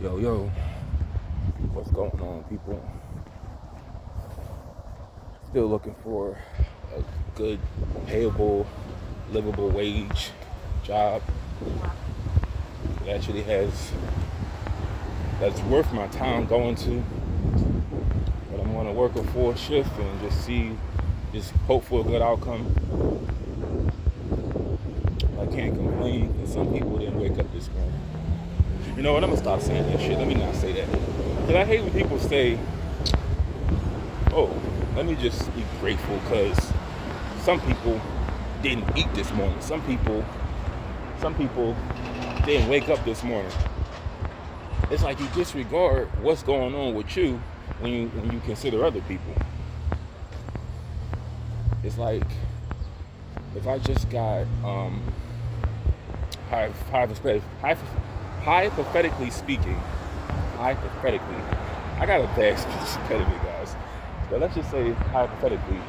Yo, what's going on, people? Still looking for a good, payable, livable wage job that actually that's worth my time going to. But I'm going to work a full shift and just hope for a good outcome. I can't complain because some people didn't wake up this morning. You know what? I'm gonna stop saying that shit. Let me not say that. Because I hate when people say, oh, let me just be grateful because some people didn't eat this morning. Some people didn't wake up this morning. It's like you disregard what's going on with you when you consider other people. It's like if I just got hypothetically speaking, I got a bad speech impediment, guys. But let's just say hypothetically,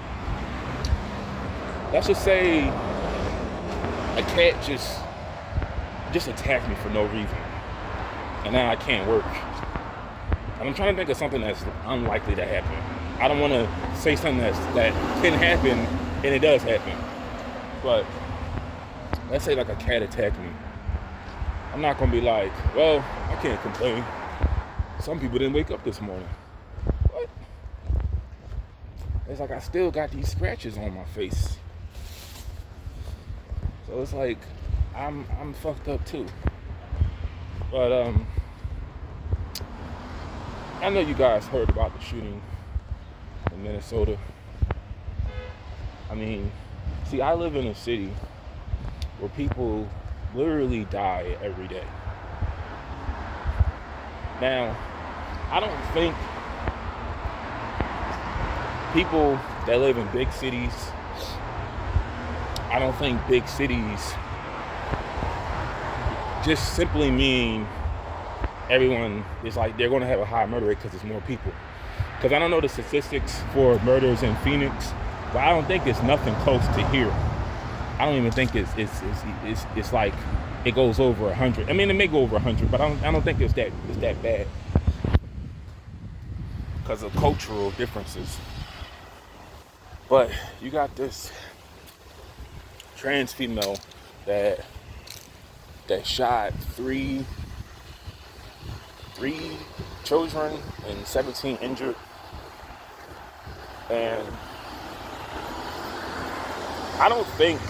let's just say a cat just attacked me for no reason, and now I can't work. And I'm trying to think of something that's unlikely to happen. I don't want to say something that can happen, and it does happen. But let's say like a cat attacked me. I'm not gonna be like, well, I can't complain. Some people didn't wake up this morning. What? It's like I still got these scratches on my face. So it's like I'm fucked up too. But I know you guys heard about the shooting in Minnesota. I mean, see, I live in a city where people literally die every day. Now, I don't think people that live in big cities, I don't think big cities just simply mean everyone is like they're going to have a high murder rate because there's more people. Because I don't know the statistics for murders in Phoenix, but I don't think it's nothing close to here. I don't even think it's like it goes over 100. I mean, it may go over 100, but I don't think it's that bad because of cultural differences. But you got this trans female that shot three children and 17 injured, and I don't think.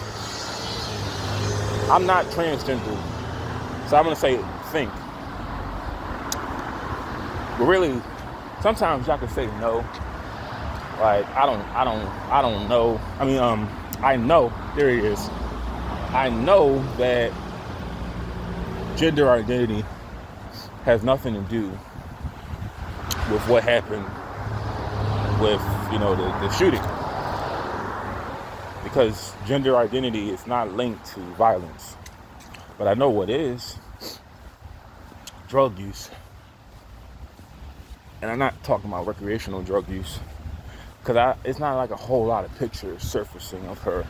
I'm not transgender, so I'm gonna say think. But really, sometimes y'all can say no. Like I don't know. I mean, I know there it is. I know that gender identity has nothing to do with what happened with the shooting. Because gender identity is not linked to violence. But I know what is. Drug use. And I'm not talking about recreational drug use. Because it's not like a whole lot of pictures surfacing of her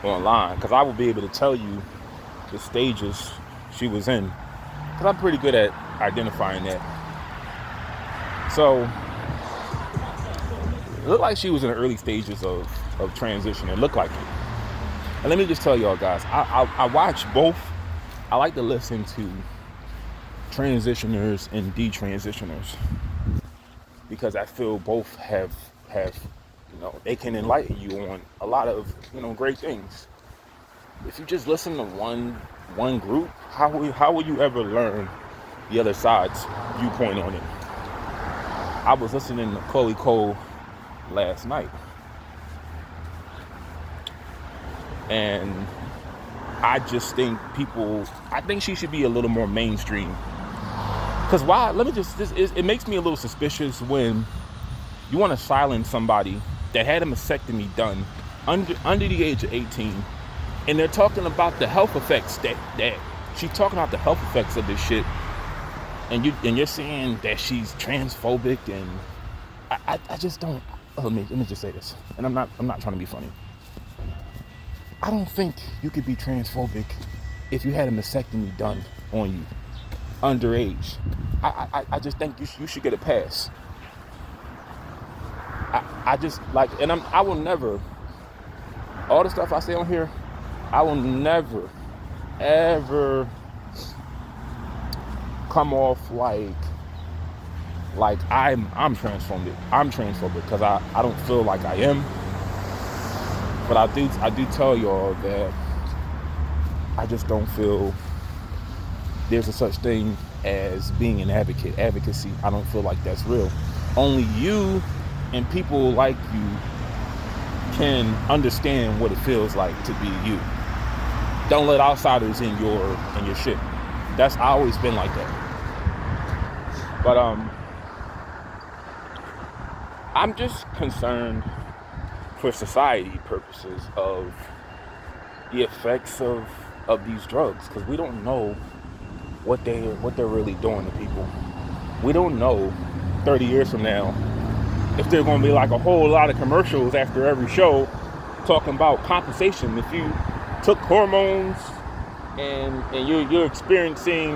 online. Because I will be able to tell you the stages she was in. Because I'm pretty good at identifying that. So, it looked like she was in the early stages of transition. It looked like it. And let me just tell y'all guys, I watch both. I like to listen to transitioners and detransitioners because I feel both have they can enlighten you on a lot of great things. If you just listen to one group, how will you ever learn the other side's viewpoint on it? I was listening to Chloe Cole last night, and I just think I think she should be a little more mainstream. Because why? It makes me a little suspicious when you want to silence somebody that had a mastectomy done under the age of 18, and they're talking about the health effects that she's talking about the health effects of this shit, and you're saying that she's transphobic, and I just don't. Let me just say this, and I'm not trying to be funny. I don't think you could be transphobic if you had a mastectomy done on you underage. I just think you should get a pass. I just like, and I will never, all the stuff I say on here, I will never, ever come off like I'm transphobic. I'm transphobic because I don't feel like I am. But I do tell y'all that I just don't feel there's a such thing as being an advocate. Advocacy, I don't feel like that's real. Only you and people like you can understand what it feels like to be you. Don't let outsiders in your shit. That's always been like that. But I'm just concerned for society purposes of the effects of these drugs, because we don't know what they're really doing to people. We don't know 30 years from now if there's going to be like a whole lot of commercials after every show talking about compensation. If you took hormones and you're experiencing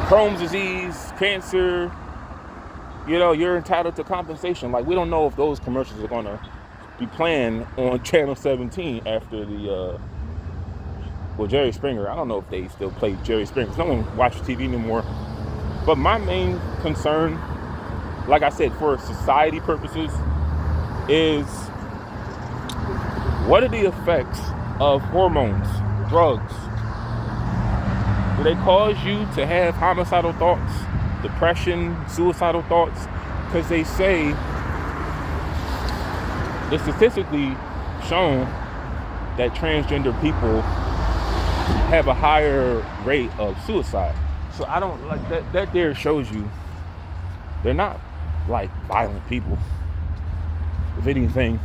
Crohn's disease, cancer, you're entitled to compensation. Like, we don't know if those commercials are going to be playing on Channel 17 after the Jerry Springer. I don't know if they still play Jerry Springer, because no one watches TV anymore. But my main concern, like I said, for society purposes, is what are the effects of hormones, drugs? Do they cause you to have homicidal thoughts, depression, suicidal thoughts? Because they say it's statistically shown that transgender people have a higher rate of suicide. So I don't like that. That there shows you they're not like violent people. If anything,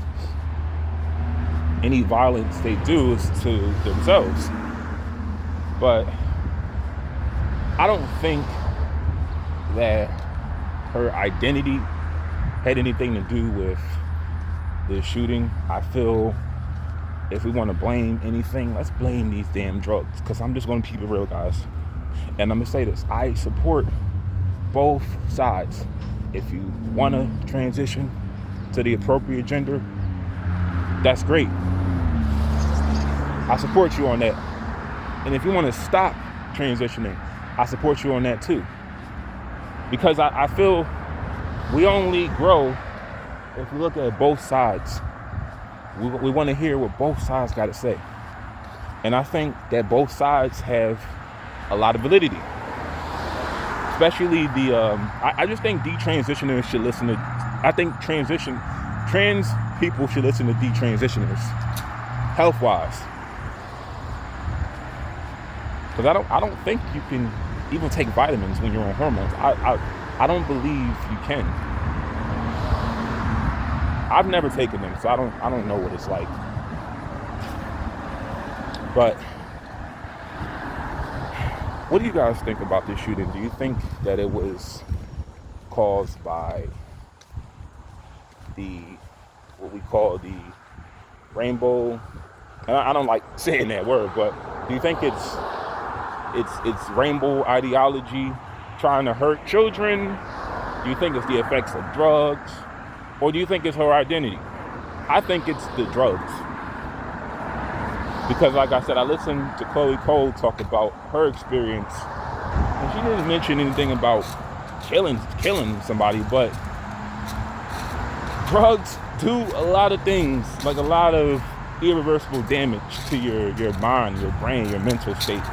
any violence they do is to themselves. But I don't think that her identity had anything to do with the shooting. I feel if we want to blame anything, let's blame these damn drugs. Because I'm just going to keep it real, guys. And I'm going to say this. I support both sides. If you want to transition to the appropriate gender, that's great. I support you on that. And if you want to stop transitioning, I support you on that too. Because I feel we only grow if we look at both sides. We want to hear what both sides got to say. And I think that both sides have a lot of validity. Especially I just think detransitioners should listen to, I think trans people should listen to detransitioners, health-wise. Because I don't think you can even take vitamins when you're on hormones. I don't believe you can. I've never taken them, so I don't know what it's like. But what do you guys think about this shooting? Do you think that it was caused by what we call the rainbow? And I don't like saying that word, but do you think it's rainbow ideology trying to hurt children? Do you think it's the effects of drugs? Or do you think it's her identity? I think it's the drugs. Because like I said, I listened to Chloe Cole talk about her experience. And she didn't mention anything about killing somebody, but drugs do a lot of things, like a lot of irreversible damage to your mind, your brain, your mental state.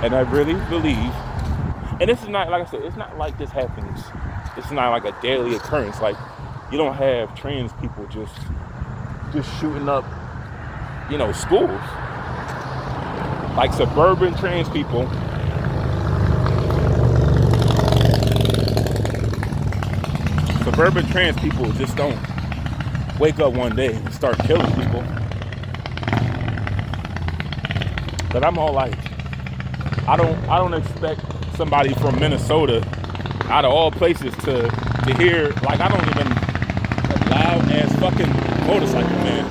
And I really believe, and this is not, like I said, it's not like this happens. It's not like a daily occurrence. Like, you don't have trans people just shooting up, schools. Like suburban trans people. Suburban trans people just don't wake up one day and start killing people. But I'm all like, I don't expect somebody from Minnesota, out of all places, to hear, like, I don't even, a loud ass fucking motorcycle, man.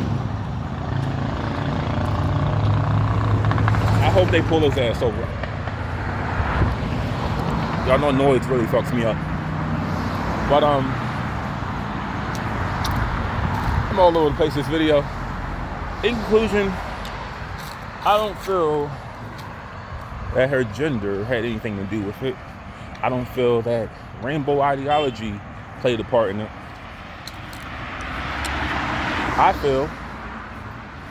I hope they pull his ass over. Y'all know noise really fucks me up. But I'm all over the place this video. In conclusion, I don't feel that her gender had anything to do with it. I don't feel that rainbow ideology played a part in it. I feel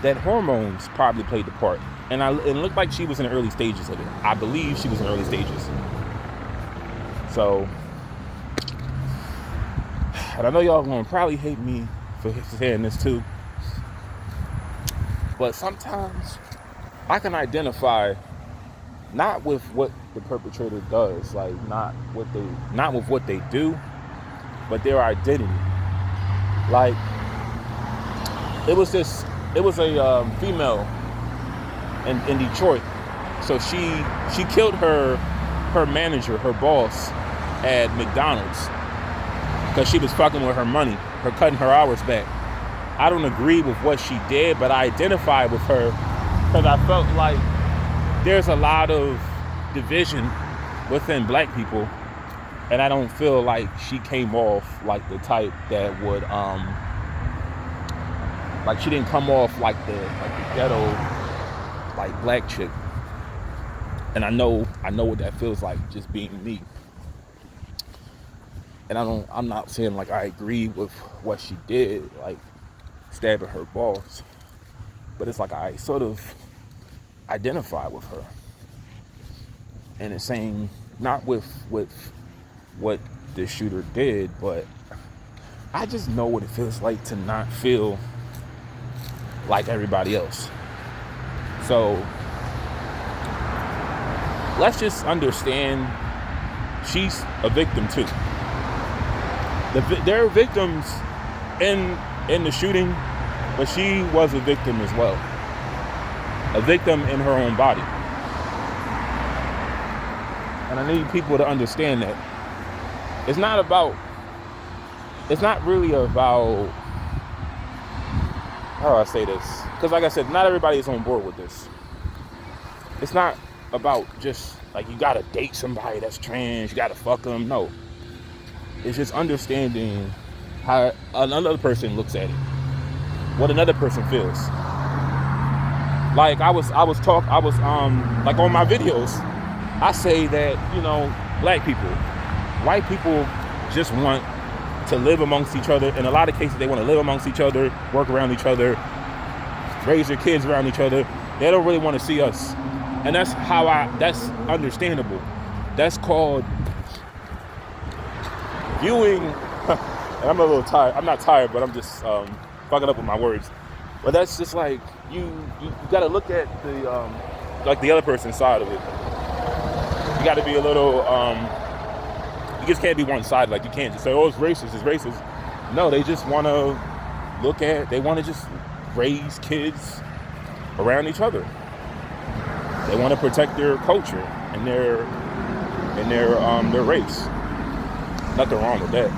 that hormones probably played the part. And it looked like she was in the early stages of it. I believe she was in the early stages. So, and I know y'all gonna probably hate me for saying this too. But sometimes I can identify not with what the perpetrator does, like not with what they do, but their identity. Like it was a female in Detroit. So she killed her manager, her boss at McDonald's because she was fucking with her money, her cutting her hours back. I don't agree with what she did, but I identify with her because I felt like there's a lot of division within black people, and I don't feel like she came off like the type that would like she didn't come off like the ghetto like black chick. And I know what that feels like, just being me. And I'm not saying like I agree with what she did, like stabbing her boss, but it's like I sort of identify with her. And it's saying not with what the shooter did, but I just know what it feels like to not feel like everybody else. So let's just understand she's a victim too. There are victims in the shooting, but she was a victim as well. A victim in her own body. And I need people to understand that. It's not really about, how do I say this? Because like I said, not everybody is on board with this. It's not about just like you gotta date somebody that's trans, you gotta fuck them. No. It's just understanding how another person looks at it. What another person feels. Like I was like on my videos, I say that, black people, white people just want to live amongst each other. In a lot of cases, they want to live amongst each other, work around each other, raise their kids around each other. They don't really want to see us. And that's that's understandable. That's called viewing, and I'm a little tired. I'm not tired, but I'm just fucking up with my words. But that's just like, you got to look at the other person's side of it. You got to be a little, you just can't be one side. Like you can't just say, oh, it's racist. No, they just want to they want to just raise kids around each other. They want to protect their culture and their race. Nothing wrong with that.